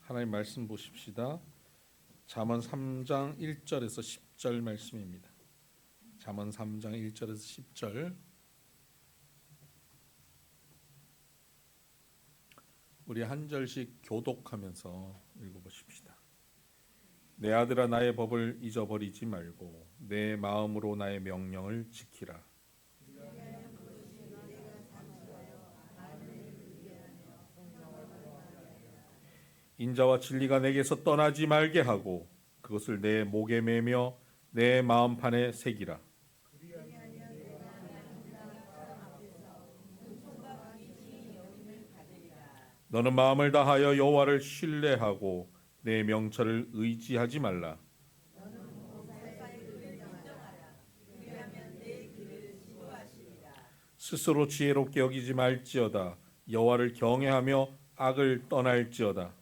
하나님 말씀 보십시다. 잠언 3장 1절에서 10절 말씀입니다. 잠언 3장 1절에서 10절. 우리 한 절씩 교독하면서 읽어보십시다. 내 아들아, 나의 법을 잊어버리지 말고 내 마음으로 나의 명령을 지키라. 인자와 진리가 내게서 떠나지 말게 하고 그것을 내 목에 매며 내 마음판에 새기라. 너는 마음을 다하여 여호와를 신뢰하고 내 명철을 의지하지 말라. 스스로 지혜롭게 여기지 말지어다. 여호와를 경외하며 악을 떠날지어다.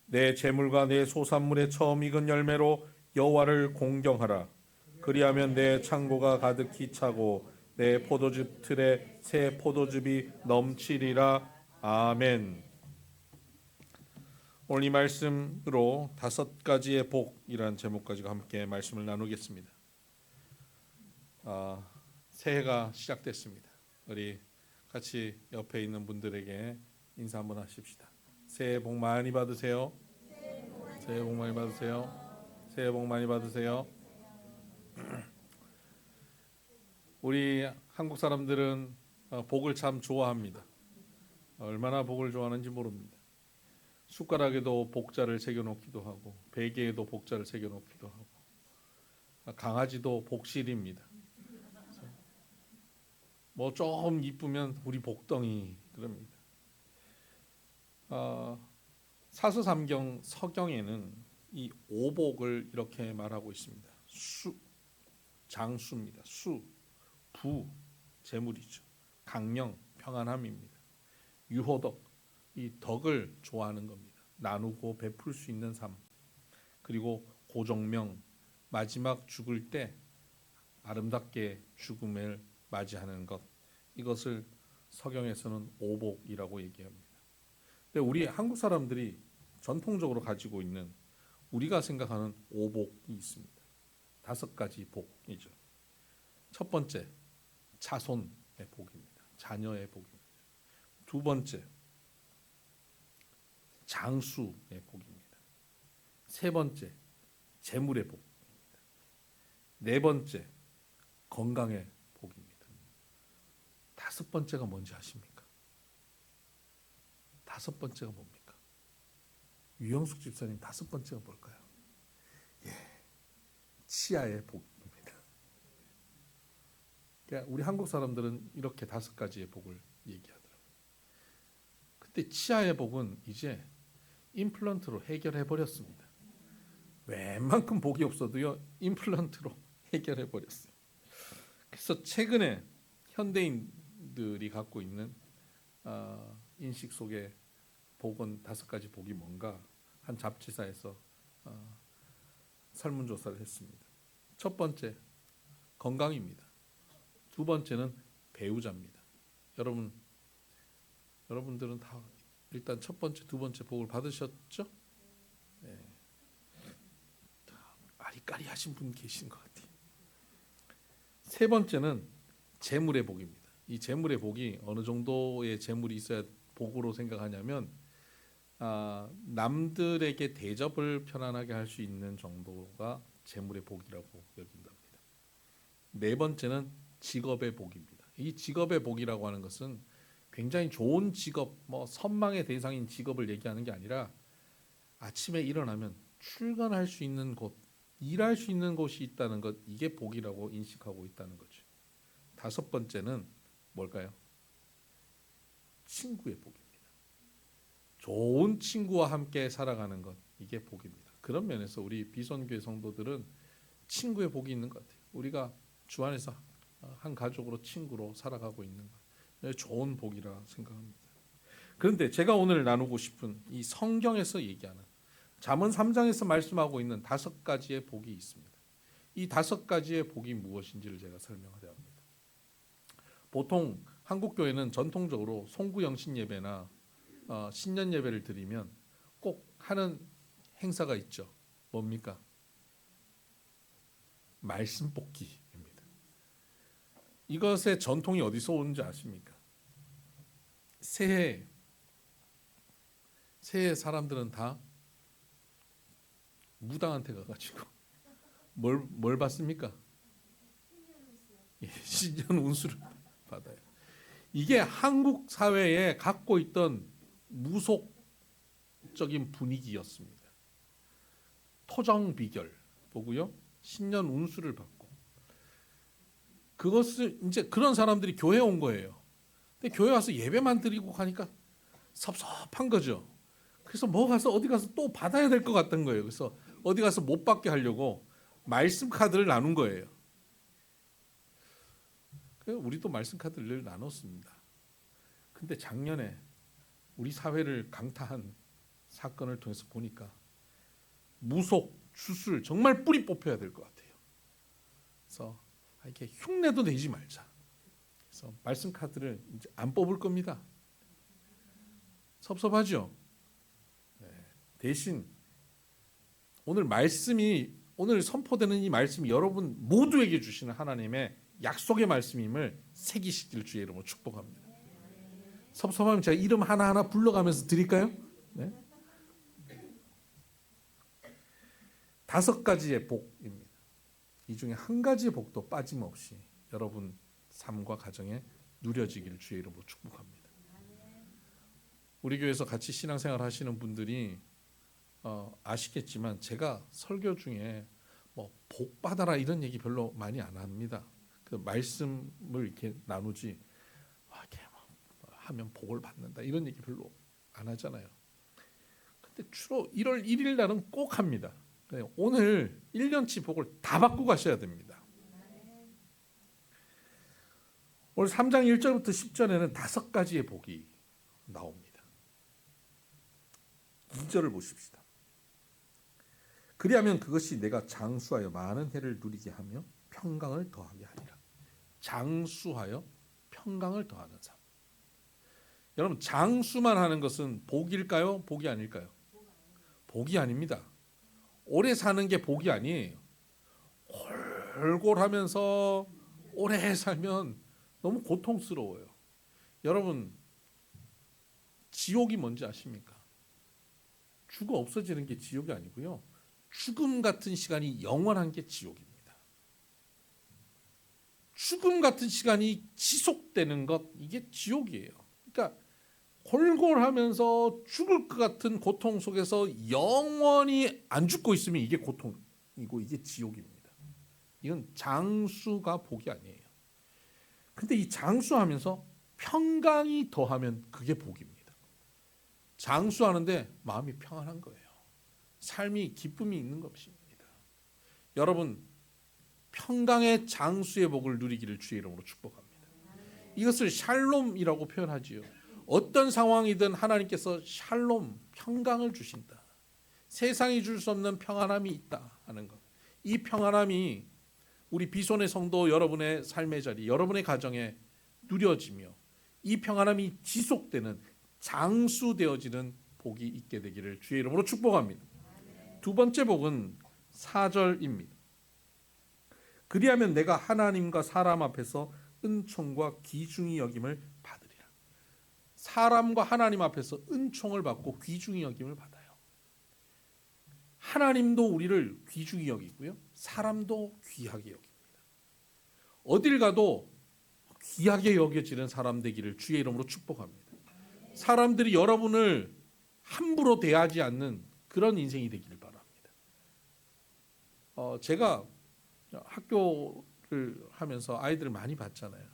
내 재물과 내 소산물의 처음 익은 열매로 여호와를 공경하라. 그리하면 내 창고가 가득히 차고 내 포도즙 틀에 새 포도즙이 넘치리라. 아멘. 오늘 이 말씀으로 5가지의 복이라는 제목 가지고 함께 말씀을 나누겠습니다. 새해가 시작됐습니다. 우리 같이 옆에 있는 분들에게 인사 한번 하십시다. 새해 복 많이 받으세요. 새해 복 많이 받으세요. 새해 복 많이 받으세요. 우리 한국 사람들은 복을 참 좋아합니다. 얼마나 복을 좋아하는지 모릅니다. 숟가락에도 복자를 새겨놓기도 하고 베개에도 복자를 새겨놓기도 하고 강아지도 복실입니다. 뭐 좀 이쁘면 우리 복덩이 그럽니다. 사서삼경 서경에는 이 오복을 이렇게 말하고 있습니다. 수, 장수입니다. 수, 부, 재물이죠. 강령, 평안함입니다. 유호덕, 이 덕을 좋아하는 겁니다. 나누고 베풀 수 있는 삶. 그리고 고정명, 마지막 죽을 때 아름답게 죽음을 맞이하는 것. 이것을 서경에서는 오복이라고 얘기합니다. 근데 우리 한국 사람들이 전통적으로 가지고 있는 우리가 생각하는 오복이 있습니다. 5가지 복이죠. 첫 번째, 자손의 복입니다. 자녀의 복입니다. 두 번째, 장수의 복입니다. 세 번째, 재물의 복입니다. 네 번째, 건강의 복입니다. 5번째가 뭔지 아십니까? 5번째가 뭡니까? 유영숙 집사님 5번째가 뭘까요? 치아의 복입니다. 그러니까 우리 한국 사람들은 이렇게 5가지의 복을 얘기하더라고요. 그때 치아의 복은 이제 임플란트로 해결해 버렸습니다. 웬만큼 복이 없어도요 임플란트로 해결해 버렸어요. 그래서 최근에 현대인들이 갖고 있는 인식 속에 복은 5가지 복이 뭔가 한 잡지사에서 설문조사를 했습니다. 첫 번째, 건강입니다. 두 번째는 배우자입니다. 여러분들은 다 일단 첫 번째, 두 번째 복을 받으셨죠? 네. 아리까리하신 분 계신 것 같아요. 세 번째는 재물의 복입니다. 이 재물의 복이 어느 정도의 재물이 있어야 복으로 생각하냐면 남들에게 대접을 편안하게 할 수 있는 정도가 재물의 복이라고 여긴답니다. 네 번째는 직업의 복입니다. 이 직업의 복이라고 하는 것은 굉장히 좋은 직업, 선망의 대상인 직업을 얘기하는 게 아니라 아침에 일어나면 출근할 수 있는 곳, 일할 수 있는 곳이 있다는 것, 이게 복이라고 인식하고 있다는 거죠. 5번째는 뭘까요? 친구의 복입니다. 좋은 친구와 함께 살아가는 것, 이게 복입니다. 그런 면에서 우리 비선교회 성도들은 친구의 복이 있는 것 같아요. 우리가 주 안에서 한 가족으로 친구로 살아가고 있는 것, 좋은 복이라 생각합니다. 그런데 제가 오늘 나누고 싶은 이 성경에서 얘기하는 잠언 3장에서 말씀하고 있는 5가지의 복이 있습니다. 이 5가지의 복이 무엇인지를 제가 설명하려 합니다. 보통 한국 교회는 전통적으로 송구영신 예배나 신년 예배를 드리면 꼭 하는 행사가 있죠. 뭡니까? 말씀 뽑기입니다. 이것의 전통이 어디서 오는지 아십니까? 새해 사람들은 다 무당한테 가가지고 뭘 받습니까? 신년 운수를 받아요. 이게 한국 사회에 갖고 있던 무속적인 분위기였습니다. 토정 비결 보고요, 신년 운수를 받고, 그것을 이제 그런 사람들이 교회에 온 거예요. 근데 교회 와서 예배만 드리고 가니까 섭섭한 거죠. 그래서 어디 가서 또 받아야 될 것 같던 거예요. 그래서 어디 가서 못 받게 하려고 말씀 카드를 나눈 거예요. 우리도 말씀 카드를 늘 나눴습니다. 근데 작년에 우리 사회를 강타한 사건을 통해서 보니까 무속, 주술 정말 뿌리 뽑혀야 될 것 같아요. 그래서 이렇게 흉내도 내지 말자. 그래서 말씀 카드를 이제 안 뽑을 겁니다. 섭섭하죠? 네. 대신 오늘 선포되는 이 말씀이 여러분 모두에게 주시는 하나님의 약속의 말씀임을 새기시길 주의 이름으로 축복합니다. 섭섭하면 제가 이름 하나하나 불러가면서 드릴까요? 네. 5가지의 복입니다. 이 중에 한 가지의 복도 빠짐없이 여러분 삶과 가정에 누려지기를 주의 이름으로 축복합니다. 우리 교회에서 같이 신앙생활 하시는 분들이 아시겠지만 제가 설교 중에 복 받아라 이런 얘기 별로 많이 안 합니다. 그 말씀을 이렇게 나누지 이렇게 하면 복을 받는다 이런 얘기 별로 안 하잖아요. 근데 주로 1월 1일 날은 꼭 합니다. 오늘 1년치 복을 다 받고 가셔야 됩니다. 오늘 3장 1절부터 10절에는 5가지의 복이 나옵니다. 2절을 보십시다. 그리하면 그것이 내가 장수하여 많은 해를 누리게 하며 평강을 더하게 하리라. 장수하여 평강을 더하는 삶. 여러분, 장수만 하는 것은 복일까요? 복이 아닐까요? 복이 아닙니다. 오래 사는 게 복이 아니에요. 골골하면서 오래 살면 너무 고통스러워요. 여러분, 지옥이 뭔지 아십니까? 죽어 없어지는 게 지옥이 아니고요, 죽음 같은 시간이 영원한 게 지옥입니다. 죽음 같은 시간이 지속되는 것, 이게 지옥이에요. 그러니까 골골하면서 죽을 것 같은 고통 속에서 영원히 안 죽고 있으면 이게 고통이고 이게 지옥입니다. 이건 장수가 복이 아니에요. 근데 이 장수하면서 평강이 더하면 그게 복입니다. 장수하는데 마음이 평안한 거예요. 삶이 기쁨이 있는 것입니다. 여러분, 평강의 장수의 복을 누리기를 주의 이름으로 축복합니다. 이것을 샬롬이라고 표현하지요. 어떤 상황이든 하나님께서 샬롬, 평강을 주신다. 세상이 줄 수 없는 평안함이 있다 하는 것. 이 평안함이 우리 비손의 성도 여러분의 삶의 자리, 여러분의 가정에 누려지며 이 평안함이 지속되는 장수되어지는 복이 있게 되기를 주의 이름으로 축복합니다. 2번째 복은 4절입니다. 그리하면 내가 하나님과 사람 앞에서 은총과 귀중히 여김을 받으리라. 사람과 하나님 앞에서 은총을 받고 귀중히 여김을 받아요. 하나님도 우리를 귀중히 여기고요, 사람도 귀하게 여깁니다. 어딜 가도 귀하게 여겨지는 사람 되기를 주의 이름으로 축복합니다. 사람들이 여러분을 함부로 대하지 않는 그런 인생이 되기를 바랍니다. 제가 학교를 하면서 아이들을 많이 봤잖아요.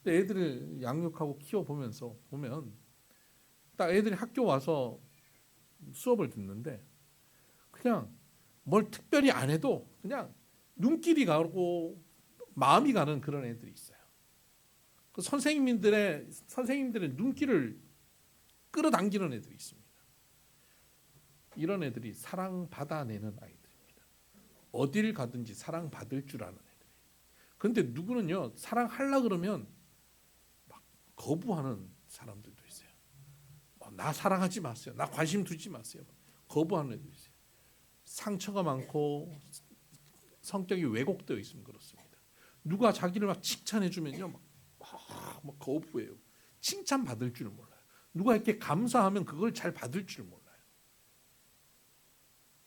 근데 애들을 양육하고 키워보면서 보면 딱 애들이 학교 와서 수업을 듣는데 그냥 뭘 특별히 안 해도 그냥 눈길이 가고 마음이 가는 그런 애들이 있어요. 그 선생님들의 눈길을 끌어당기는 애들이 있습니다. 이런 애들이 사랑받아내는 아이들입니다. 어딜 가든지 사랑받을 줄 아는 애들. 그런데 누구는요, 사랑하려고 그러면 막 거부하는 사람들도 있어요. 나 사랑하지 마세요. 나 관심 두지 마세요. 거부하는 애도 있어요. 상처가 많고 성격이 왜곡되어 있으면 그렇습니다. 누가 자기를 막 칭찬해 주면요, 막 거부해요. 칭찬 받을 줄 몰라요. 누가 이렇게 감사하면 그걸 잘 받을 줄 몰라요.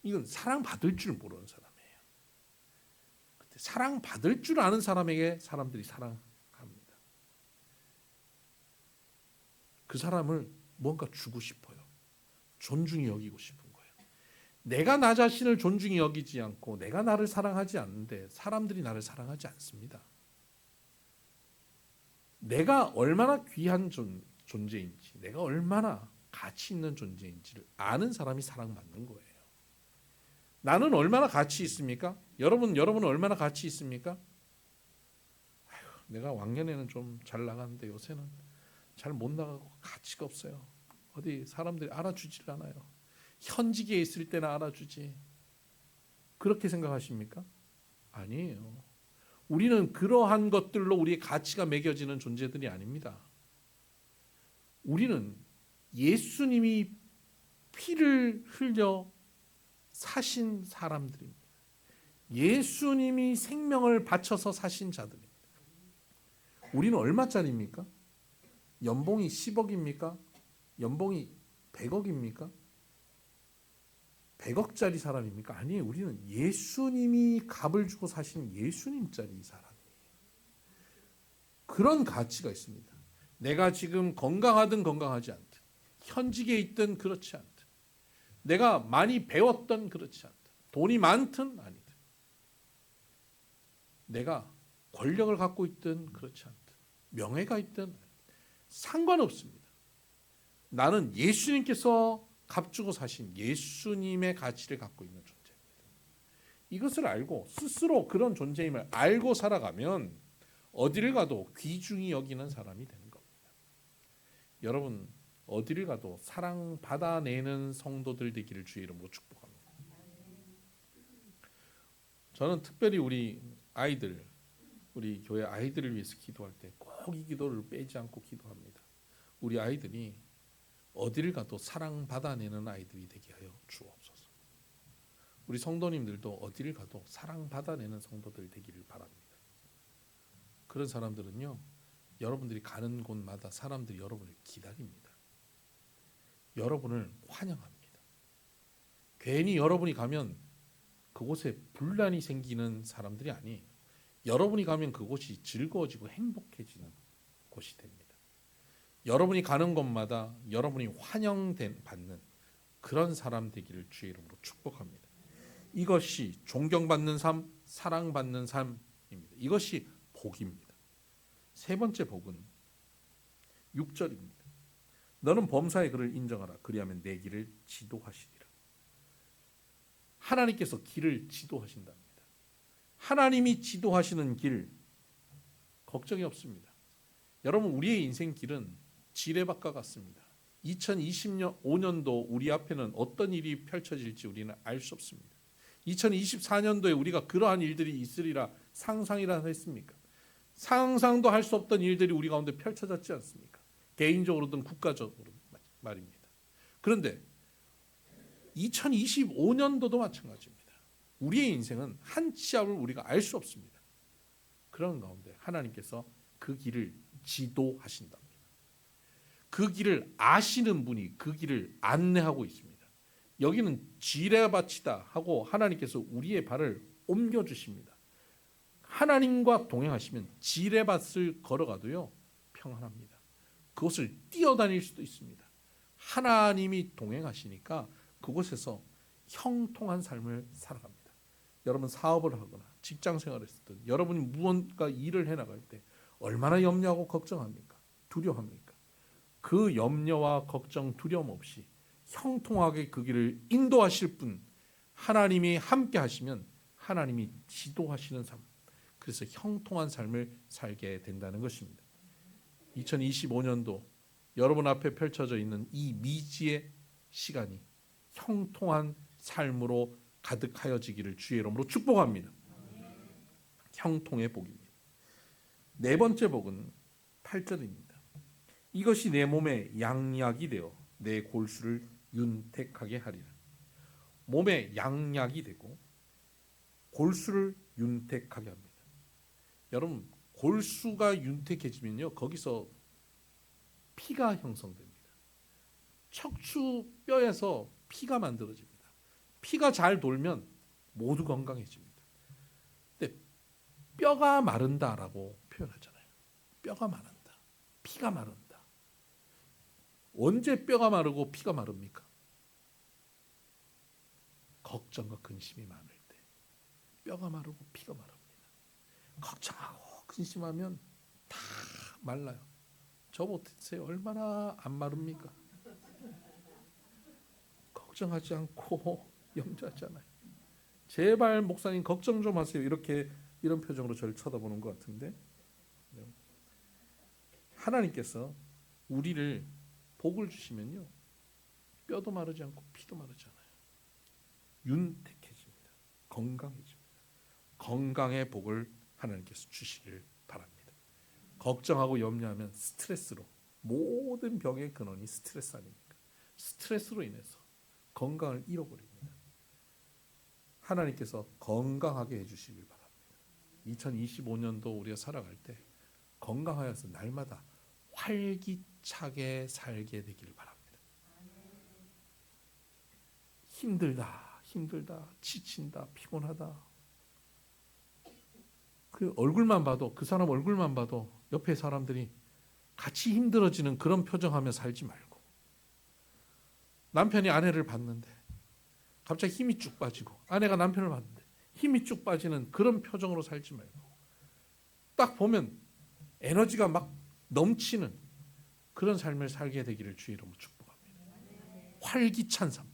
이건 사랑 받을 줄 모르는 사람이에요. 사랑 받을 줄 아는 사람에게 사람들이 사랑합니다. 그 사람을 뭔가 주고 싶어요. 존중히 여기고 싶은 거예요. 내가 나 자신을 존중히 여기지 않고 내가 나를 사랑하지 않는데 사람들이 나를 사랑하지 않습니다. 내가 얼마나 귀한 존재인지, 내가 얼마나 가치 있는 존재인지를 아는 사람이 사랑받는 거예요. 나는 얼마나 가치 있습니까? 여러분은 얼마나 가치 있습니까? 내가 왕년에는 좀 잘 나갔는데 요새는 잘 못 나가고 가치가 없어요. 어디 사람들이 알아주질 않아요. 현직에 있을 때나 알아주지. 그렇게 생각하십니까? 아니에요. 우리는 그러한 것들로 우리의 가치가 매겨지는 존재들이 아닙니다. 우리는 예수님이 피를 흘려 사신 사람들입니다. 예수님이 생명을 바쳐서 사신 자들입니다. 우리는 얼마짜리입니까? 연봉이 10억입니까? 연봉이 100억입니까? 100억짜리 사람입니까? 아니에요. 우리는 예수님이 값을 주고 사신 예수님짜리 사람이에요. 그런 가치가 있습니다. 내가 지금 건강하든 건강하지 않든, 현직에 있든 그렇지 않든, 내가 많이 배웠든 그렇지 않든, 돈이 많든 아니든, 내가 권력을 갖고 있든 그렇지 않든, 명예가 있든 상관없습니다. 나는 예수님께서 값주고 사신 예수님의 가치를 갖고 있는 존재입니다. 이것을 알고 스스로 그런 존재임을 알고 살아가면 어디를 가도 귀중히 여기는 사람이 되는 겁니다. 여러분 어디를 가도 사랑 받아내는 성도들 되기를 주의 이름으로 축복합니다. 저는 특별히 우리 교회 아이들을 위해서 기도할 때 꼭 이 기도를 빼지 않고 기도합니다. 우리 아이들이 어디를 가도 사랑 받아내는 아이들이 되게 하여 주옵소서. 우리 성도님들도 어디를 가도 사랑 받아내는 성도들 되기를 바랍니다. 그런 사람들은요, 여러분들이 가는 곳마다 사람들이 여러분을 기다립니다. 여러분을 환영합니다. 괜히 여러분이 가면 그곳에 분란이 생기는 사람들이 아니에요. 여러분이 가면 그곳이 즐거워지고 행복해지는 곳이 됩니다. 여러분이 가는 곳마다 여러분이 환영받는 그런 사람 되기를 주의 이름으로 축복합니다. 이것이 존경받는 삶, 사랑받는 삶입니다. 이것이 복입니다. 세 번째 복은 6절입니다. 너는 범사의 그를 인정하라. 그리하면 내 길을 지도하시리라. 하나님께서 길을 지도하신답니다. 하나님이 지도하시는 길 걱정이 없습니다. 여러분 우리의 인생 길은 지뢰밭과 같습니다. 2025년도 우리 앞에는 어떤 일이 펼쳐질지 우리는 알 수 없습니다. 2024년도에 우리가 그러한 일들이 있으리라 상상이라 했습니까? 상상도 할 수 없던 일들이 우리 가운데 펼쳐졌지 않습니까? 개인적으로든 국가적으로 말입니다. 그런데 2025년도도 마찬가지입니다. 우리의 인생은 한 치 앞을 우리가 알 수 없습니다. 그런 가운데 하나님께서 그 길을 지도하신답니다. 그 길을 아시는 분이 그 길을 안내하고 있습니다. 여기는 지뢰밭이다 하고 하나님께서 우리의 발을 옮겨주십니다. 하나님과 동행하시면 지뢰밭을 걸어가도요 평안합니다. 그곳을 뛰어다닐 수도 있습니다. 하나님이 동행하시니까 그곳에서 형통한 삶을 살아갑니다. 여러분 사업을 하거나 직장 생활을 했든 여러분이 무언가 일을 해나갈 때 얼마나 염려하고 걱정합니까? 두려워합니까? 그 염려와 걱정 두려움 없이 형통하게 그 길을 인도하실 분 하나님이 함께 하시면 하나님이 지도하시는 삶, 그래서 형통한 삶을 살게 된다는 것입니다. 2025년도 여러분 앞에 펼쳐져 있는 이 미지의 시간이 형통한 삶으로 가득하여지기를 주의 이름으로 축복합니다. 형통의 복입니다. 네 번째 복은 8절입니다. 이것이 내 몸에 양약이 되어 내 골수를 윤택하게 하리라. 몸에 양약이 되고 골수를 윤택하게 합니다. 여러분, 골수가 윤택해지면요, 거기서 피가 형성됩니다. 척추 뼈에서 피가 만들어집니다. 피가 잘 돌면 모두 건강해집니다. 근데 뼈가 마른다라고 표현하잖아요. 뼈가 마른다, 피가 마른다. 언제 뼈가 마르고 피가 마릅니까? 걱정과 근심이 많을 때 뼈가 마르고 피가 마릅니다. 걱정하고 근심하면 다 말라요. 저 못했어요. 얼마나 안 마릅니까? 걱정하지 않고 염려하잖아요. 제발 목사님 걱정 좀 하세요. 이런 표정으로 저를 쳐다보는 것 같은데, 하나님께서 우리를 복을 주시면요, 뼈도 마르지 않고 피도 마르지 않아요. 윤택해집니다. 건강해집니다. 건강의 복을 하나님께서 주시길 바랍니다. 걱정하고 염려하면 스트레스로, 모든 병의 근원이 스트레스 아닙니까? 스트레스로 인해서 건강을 잃어버립니다. 하나님께서 건강하게 해주시길 바랍니다. 2025년도 우리가 살아갈 때 건강하여서 날마다 활기차게 살게 되길 바랍니다. 힘들다, 지친다, 피곤하다, 그 얼굴만 봐도, 그 사람 얼굴만 봐도 옆에 사람들이 같이 힘들어지는 그런 표정하며 살지 말고, 남편이 아내를 봤는데 갑자기 힘이 쭉 빠지고, 아내가 남편을 봤는데 힘이 쭉 빠지는 그런 표정으로 살지 말고, 딱 보면 에너지가 막 넘치는 그런 삶을 살게 되기를 주의 이름으로 축복합니다. 활기찬 삶,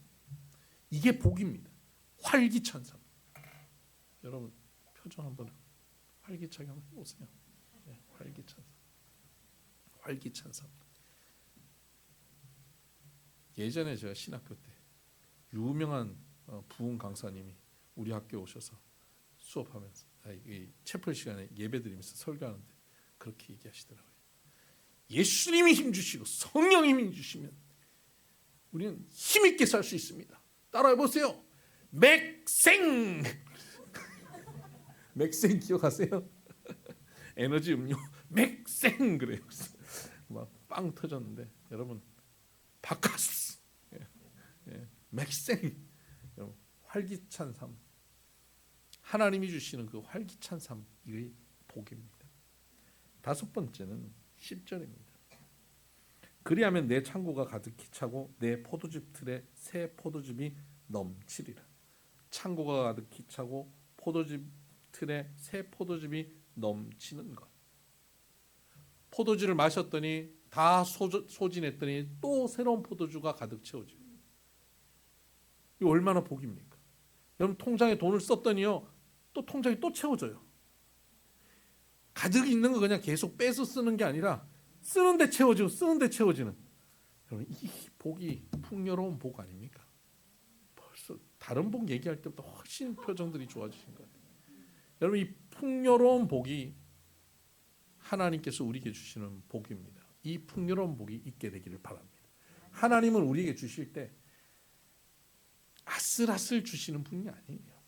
이게 복입니다. 활기찬 삶. 여러분 표정 한번 활기차게 한번 해보세요. 네, 활기찬 삶. 예전에 제가 신학교 때 유명한 부흥 강사님이 우리 학교에 오셔서 수업하면서, 이 채플 시간에 예배드리면서 설교하는데 그렇게 얘기하시더라고요. 예수님이 힘주시고 성령이 힘주시면 우리는 힘있게 살 수 있습니다. 따라해보세요. 맥생. 맥생 기억하세요? 에너지 음료 맥생 그래요. 막 빵 터졌는데, 여러분 바카스, 맥생. 여러분, 활기찬 삶, 하나님이 주시는 그 활기찬 삶, 이게 복입니다. 다섯 번째는 10절입니다. 그리하면 내 창고가 가득히 차고 내 포도즙 틀에 새 포도즙이 넘치리라. 창고가 가득히 차고 포도즙 틀에 새 포도즙이 넘치는 것. 포도주를 마셨더니 다 소진했더니 또 새로운 포도주가 가득 채워지고, 이 얼마나 복입니까? 여러분, 통장에 돈을 썼더니요, 또 통장이 또 채워져요. 가득 있는 거 그냥 계속 빼서 쓰는 게 아니라 쓰는데 채워지고 쓰는데 채워지는, 여러분 이 복이 풍요로운 복 아닙니까? 벌써 다른 복 얘기할 때보다 훨씬 표정들이 좋아지신 것 같아요. 여러분, 이 풍요로운 복이 하나님께서 우리에게 주시는 복입니다. 이 풍요로운 복이 있게 되기를 바랍니다. 하나님은 우리에게 주실 때 아슬아슬 주시는 분이 아니에요.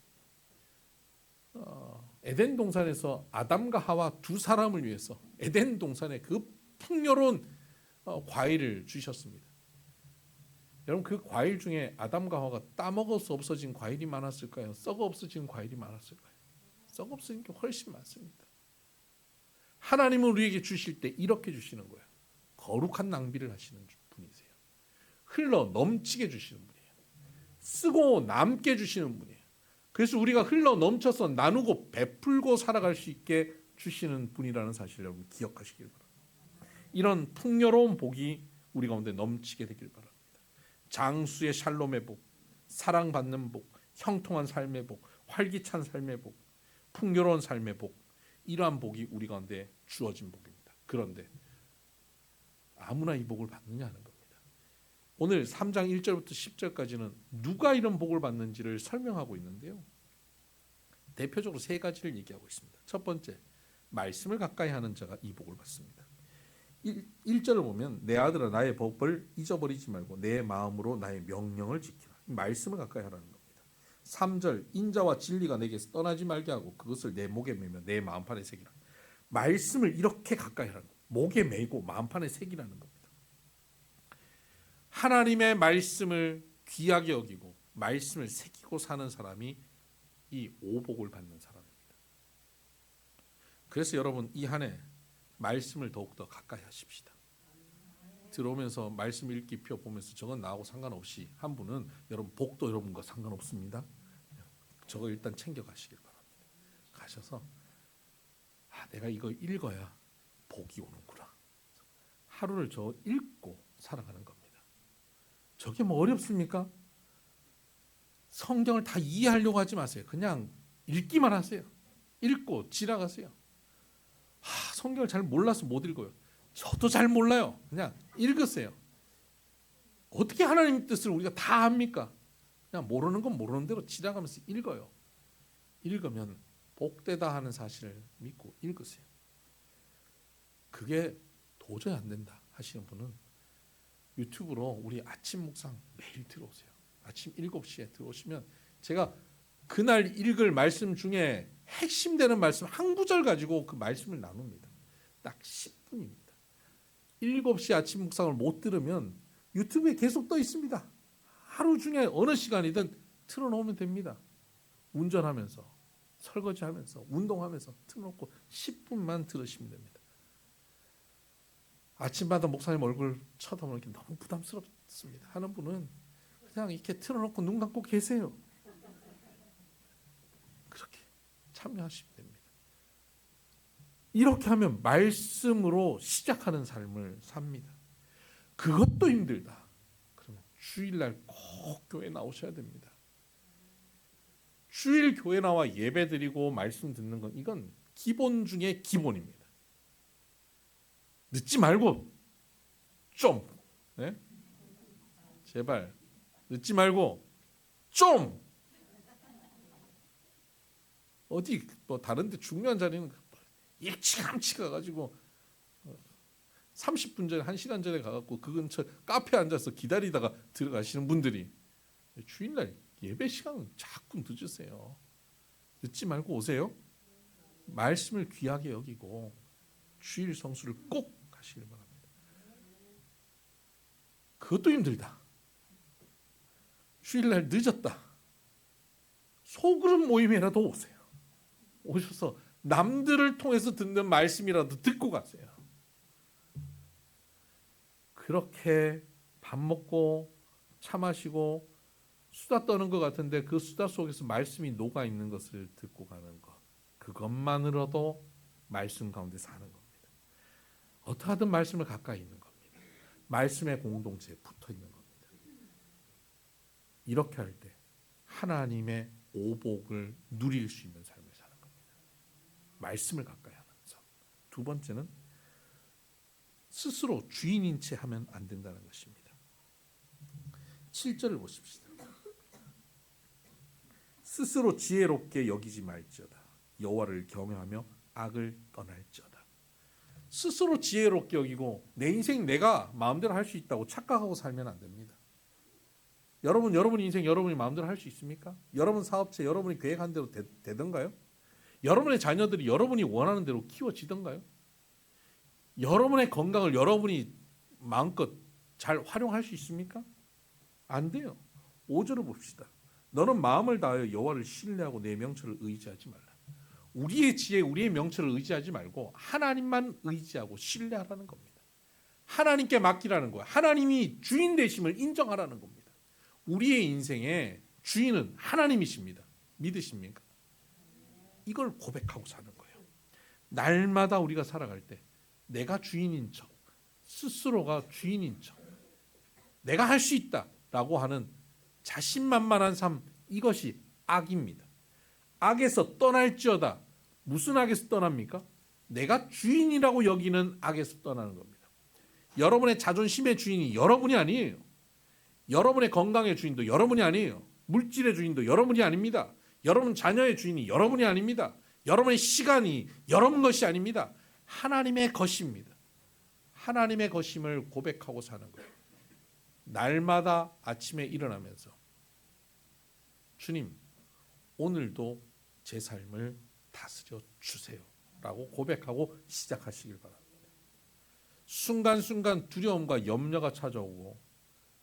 에덴 동산에서 아담과 하와 두 사람을 위해서 에덴 동산에 그 풍요로운 과일을 주셨습니다. 여러분, 그 과일 중에 아담과 하와가 따먹어서 없어진 과일이 많았을까요? 썩어 없어진 과일이 많았을까요? 썩어 없어진 게 훨씬 많습니다. 하나님은 우리에게 주실 때 이렇게 주시는 거예요. 거룩한 낭비를 하시는 분이세요. 흘러 넘치게 주시는 분이에요. 쓰고 남게 주시는 분이에요. 그래서 우리가 흘러 넘쳐서 나누고 베풀고 살아갈 수 있게 주시는 분이라는 사실을 여러분 기억하시길 바랍니다. 이런 풍요로운 복이 우리 가운데 넘치게 되길 바랍니다. 장수의 샬롬의 복, 사랑받는 복, 형통한 삶의 복, 활기찬 삶의 복, 풍요로운 삶의 복, 이러한 복이 우리 가운데 주어진 복입니다. 그런데 아무나 이 복을 받느냐 하는 겁니다. 오늘 3장 1절부터 10절까지는 누가 이런 복을 받는지를 설명하고 있는데요, 대표적으로 세 가지를 얘기하고 있습니다. 첫 번째, 말씀을 가까이 하는 자가 이 복을 받습니다. 1절을 보면 내 아들아 나의 법을 잊어버리지 말고 내 마음으로 나의 명령을 지키라. 말씀을 가까이 하라는 겁니다. 3절 인자와 진리가 내게서 떠나지 말게 하고 그것을 내 목에 매며 내 마음판에 새기라. 말씀을 이렇게 가까이 하라는 겁니다. 목에 매고 마음판에 새기라는 겁니다. 하나님의 말씀을 귀하게 여기고 말씀을 새기고 사는 사람이 이 오복을 받는 사람입니다. 그래서 여러분 이 한 해 말씀을 더욱더 가까이 하십시다. 들어오면서 말씀 읽기표 보면서 저건 나하고 상관없이 한 분은 여러분 복도 여러분과 상관없습니다. 저거 일단 챙겨가시길 바랍니다. 가셔서 내가 이거 읽어야 복이 오는구나. 하루를 저 읽고 살아가는 겁니다. 저게 뭐 어렵습니까? 성경을 다 이해하려고 하지 마세요. 그냥 읽기만 하세요. 읽고 지나가세요. 성경을 잘 몰라서 못 읽어요. 저도 잘 몰라요. 그냥 읽으세요. 어떻게 하나님 뜻을 우리가 다 합니까? 그냥 모르는 건 모르는 대로 지나가면서 읽어요. 읽으면 복되다 하는 사실을 믿고 읽으세요. 그게 도저히 안 된다 하시는 분은 유튜브로 우리 아침 묵상 매일 들어오세요. 아침 7시에 들어오시면 제가 그날 읽을 말씀 중에 핵심되는 말씀 한 구절 가지고 그 말씀을 나눕니다. 딱 10분입니다. 7시 아침 묵상을 못 들으면 유튜브에 계속 떠 있습니다. 하루 중에 어느 시간이든 틀어놓으면 됩니다. 운전하면서, 설거지하면서, 운동하면서 틀어놓고 10분만 들으시면 됩니다. 아침마다 목사님 얼굴 쳐다보는 게 너무 부담스럽습니다 하는 분은 그냥 이렇게 틀어놓고 눈 감고 계세요. 그렇게 참여하시면 됩니다. 이렇게 하면 말씀으로 시작하는 삶을 삽니다. 그것도 힘들다. 그러면 주일날 꼭 교회 나오셔야 됩니다. 주일 교회 나와 예배 드리고 말씀 듣는 건 이건 기본 중에 기본입니다. 늦지 말고 좀 제발 늦지 말고 좀 어디 뭐 다른 데 중요한 자리는 일찌감치 가가지고 30분 전에 1시간 전에 가갖고 그 근처 카페에 앉아서 기다리다가 들어가시는 분들이 주일날 예배 시간은 자꾸 늦으세요. 늦지 말고 오세요. 말씀을 귀하게 여기고 주일 성수를 꼭 가시길 바랍니다. 그것도 힘들다. 주일날 늦었다. 소그룹 모임이라도 오세요. 오셔서 남들을 통해서 듣는 말씀이라도 듣고 가세요. 그렇게 밥 먹고 차 마시고 수다 떠는 것 같은데 그 수다 속에서 말씀이 녹아 있는 것을 듣고 가는 것, 그것만으로도 말씀 가운데 사는 겁니다. 어떻게 하든 말씀을 가까이 있는 겁니다. 말씀의 공동체에 붙어 있는 겁니다. 이렇게 할 때 하나님의 오복을 누릴 수 있는 삶을 사는 겁니다. 말씀을 가까이 하는 삶. 두 번째는 스스로 주인인 채 하면 안 된다는 것입니다. 7절을 보십시다. 스스로 지혜롭게 여기지 말지어다. 여호와를 경외하며 악을 떠날지어다. 스스로 지혜롭게 여기고 내 인생 내가 마음대로 할 수 있다고 착각하고 살면 안 됩니다. 여러분 인생 여러분이 마음대로 할 수 있습니까? 여러분 사업체 여러분이 계획한 대로 되던가요? 여러분의 자녀들이 여러분이 원하는 대로 키워지던가요? 여러분의 건강을 여러분이 마음껏 잘 활용할 수 있습니까? 안 돼요. 5절을 봅시다. 너는 마음을 다하여 여호와를 신뢰하고 내 명철을 의지하지 말라. 우리의 지혜, 우리의 명철을 의지하지 말고 하나님만 의지하고 신뢰하라는 겁니다. 하나님께 맡기라는 거예요. 하나님이 주인 되심을 인정하라는 겁니다. 우리의 인생의 주인은 하나님이십니다. 믿으십니까? 이걸 고백하고 사는 거예요. 날마다 우리가 살아갈 때 내가 주인인 척, 스스로가 주인인 척, 내가 할 수 있다라고 하는 자신만만한 삶, 이것이 악입니다. 악에서 떠날지어다. 무슨 악에서 떠납니까? 내가 주인이라고 여기는 악에서 떠나는 겁니다. 여러분의 자존심의 주인이 여러분이 아니에요. 여러분의 건강의 주인도 여러분이 아니에요. 물질의 주인도 여러분이 아닙니다. 여러분 자녀의 주인이 여러분이 아닙니다. 여러분의 시간이 여러분 것이 아닙니다. 하나님의 것입니다. 하나님의 것임을 고백하고 사는 거예요. 날마다 아침에 일어나면서 주님, 오늘도 제 삶을 다스려 주세요 라고 고백하고 시작하시길 바랍니다. 순간순간 두려움과 염려가 찾아오고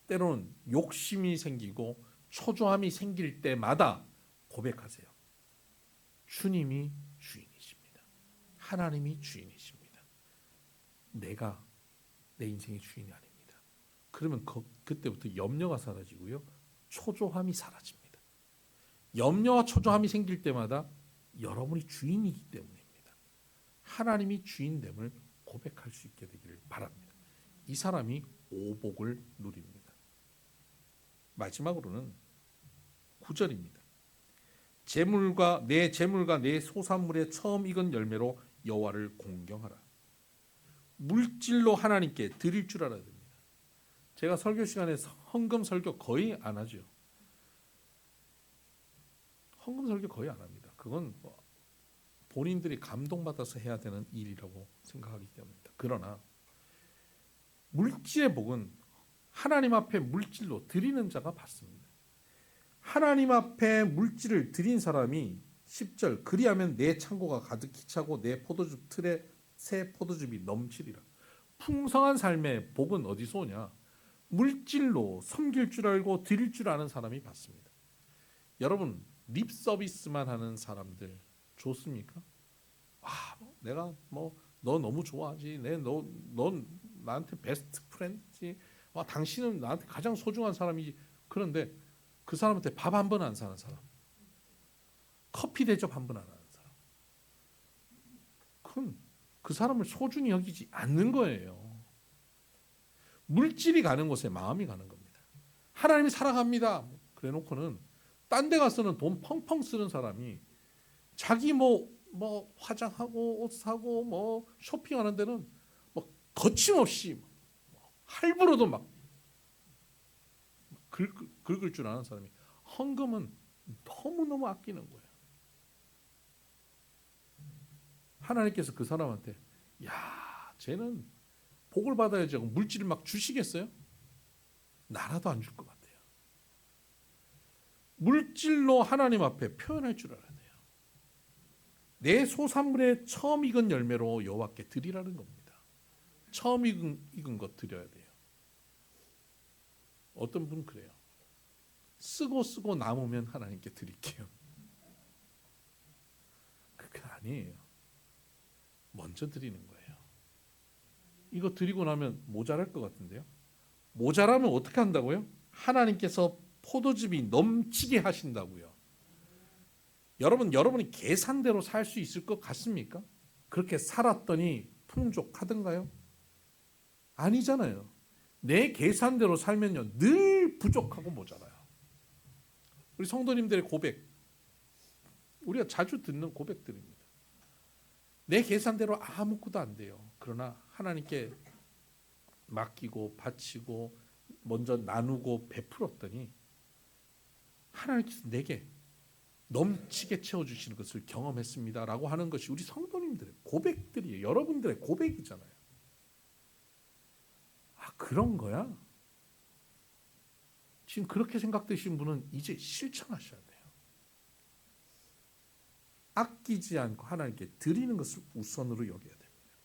때로는 욕심이 생기고 초조함이 생길 때마다 고백하세요. 주님이 주인이십니다. 하나님이 주인이십니다. 내가 내 인생의 주인이 아닙니다. 그러면 그때부터 염려가 사라지고요. 초조함이 사라집니다. 염려와 초조함이 생길 때마다 여러분이 주인이기 때문입니다. 하나님이 주인됨을 고백할 수 있게 되기를 바랍니다. 이 사람이 오복을 누립니다. 마지막으로는 9절입니다. 내 재물과 내 소산물의 처음 익은 열매로 여호와를 공경하라. 물질로 하나님께 드릴 줄 알아야 됩니다. 제가 설교 시간에 헌금 설교 거의 안 하죠. 헌금 설교 거의 안 합니다. 그건 본인들이 감동받아서 해야 되는 일이라고 생각하기 때문입니다. 그러나 물질의 복은 하나님 앞에 물질로 드리는 자가 받습니다. 하나님 앞에 물질을 드린 사람이 10절 그리하면 내 창고가 가득히 차고 내 포도즙 틀에 새 포도즙이 넘치리라. 풍성한 삶의 복은 어디서 오냐? 물질로 섬길 줄 알고 드릴 줄 아는 사람이 받습니다. 여러분 립 서비스만 하는 사람들 좋습니까? 내가 너 너무 좋아하지. 넌 나한테 베스트 프렌드지. 당신은 나한테 가장 소중한 사람이지. 그런데 그 사람한테 밥 한 번 안 사는 사람, 커피 대접 한 번 안 하는 사람, 그건 그 사람을 소중히 여기지 않는 거예요. 물질이 가는 곳에 마음이 가는 겁니다. 하나님이 사랑합니다. 그래놓고는 딴 데 가서는 돈 펑펑 쓰는 사람이 자기 화장하고 옷 사고 쇼핑하는 데는 거침없이 할부로도 막 긁을 줄 아는 사람이 헌금은 너무너무 아끼는 거예요. 하나님께서 그 사람한테 쟤는 복을 받아야지 하고 물질을 막 주시겠어요? 나라도 안 줄 것 같아요. 물질로 하나님 앞에 표현할 줄 알아야 돼요. 내 소산물의 처음 익은 열매로 여호와께 드리라는 겁니다. 처음 익은 것 드려야 돼요. 어떤 분은 그래요. 쓰고 남으면 하나님께 드릴게요. 그게 아니에요. 먼저 드리는 거예요. 이거 드리고 나면 모자랄 것 같은데요. 모자라면 어떻게 한다고요? 하나님께서 포도즙이 넘치게 하신다고요. 여러분이 계산대로 살 수 있을 것 같습니까? 그렇게 살았더니 풍족하던가요? 아니잖아요. 내 계산대로 살면요 늘 부족하고 모자라요. 우리 성도님들의 고백, 우리가 자주 듣는 고백들입니다. 내 계산대로 아무것도 안 돼요. 그러나 하나님께 맡기고 바치고 먼저 나누고 베풀었더니 하나님께서 내게 넘치게 채워주시는 것을 경험했습니다라고 하는 것이 우리 성도님들의 고백들이에요. 여러분들의 고백이잖아요. 그런 거야? 지금 그렇게 생각되신 분은 이제 실천하셔야 돼요. 아끼지 않고 하나님께 드리는 것을 우선으로 여겨야 됩니다.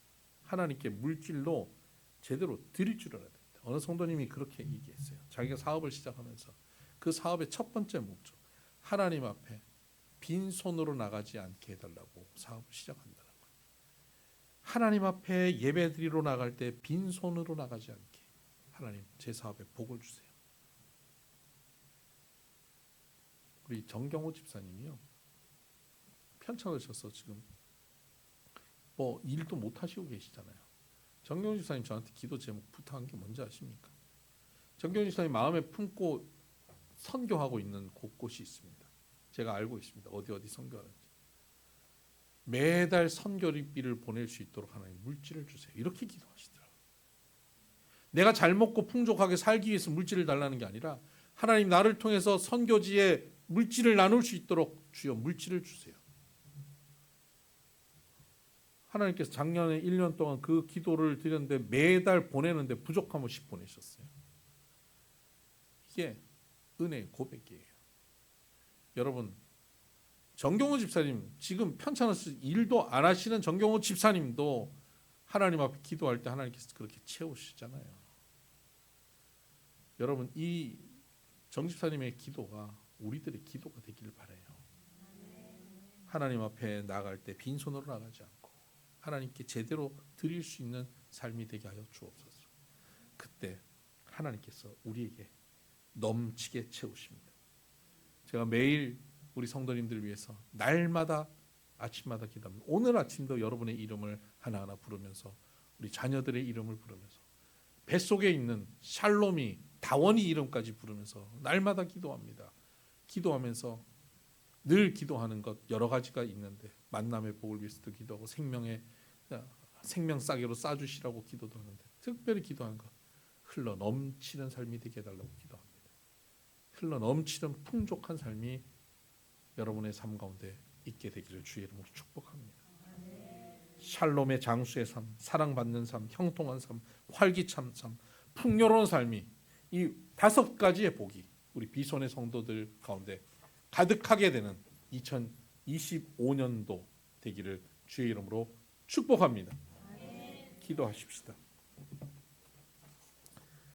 하나님께 물질로 제대로 드릴 줄 알아야 됩니다. 어느 성도님이 그렇게 얘기했어요. 자기가 사업을 시작하면서 그 사업의 첫 번째 목적, 하나님 앞에 빈손으로 나가지 않게 해달라고 사업을 시작한다는 거예요. 하나님 앞에 예배드리러 나갈 때 빈손으로 나가지 않게 하나님 제 사업에 복을 주세요. 우리 정경호 집사님이요, 편찮으셔서 지금 일도 못 하시고 계시잖아요. 정경호 집사님 저한테 기도 제목 부탁한 게 뭔지 아십니까? 정경호 집사님 마음에 품고 선교하고 있는 곳곳이 있습니다. 제가 알고 있습니다. 어디 선교하는지. 매달 선교비를 보낼 수 있도록 하나님 물질을 주세요. 이렇게 기도하시더라고요. 내가 잘 먹고 풍족하게 살기 위해서 물질을 달라는 게 아니라 하나님 나를 통해서 선교지에 물질을 나눌 수 있도록 주여 물질을 주세요. 하나님께서 작년에 1년 동안 그 기도를 드렸는데 매달 보내는데 부족함 없이 보내셨어요. 이게 은혜의 고백이에요. 여러분, 정경호 집사님 지금 편찮아서 일도 안 하시는 정경호 집사님도 하나님 앞에 기도할 때 하나님께서 그렇게 채우시잖아요. 여러분, 이 정 집사님의 기도가 우리들의 기도가 되기를 바라요. 하나님 앞에 나갈 때 빈손으로 나가지 않고 하나님께 제대로 드릴 수 있는 삶이 되게 하여 주옵소서. 그때 하나님께서 우리에게 넘치게 채우십니다. 제가 매일 우리 성도님들을 위해서 날마다 아침마다 기도합니다. 오늘 아침도 여러분의 이름을 하나하나 부르면서 우리 자녀들의 이름을 부르면서 뱃속에 있는 샬롬이 다원이 이름까지 부르면서 날마다 기도합니다. 기도하면서 늘 기도하는 것 여러 가지가 있는데 만남의 복을 위해서도 기도하고 생명 싸게로 싸주시라고 기도도 하는데 특별히 기도하는 것 흘러 넘치는 삶이 되게 해달라고 기도합니다. 흘러 넘치는 풍족한 삶이 여러분의 삶 가운데 있게 되기를 주의 이름으로 축복합니다. 샬롬의 장수의 삶, 사랑받는 삶, 형통한 삶, 활기찬 삶, 풍요로운 삶이 이 5가지의 복이 우리 비손의 성도들 가운데 가득하게 되는 2025년도 되기를 주의 이름으로 축복합니다. 기도하십시다.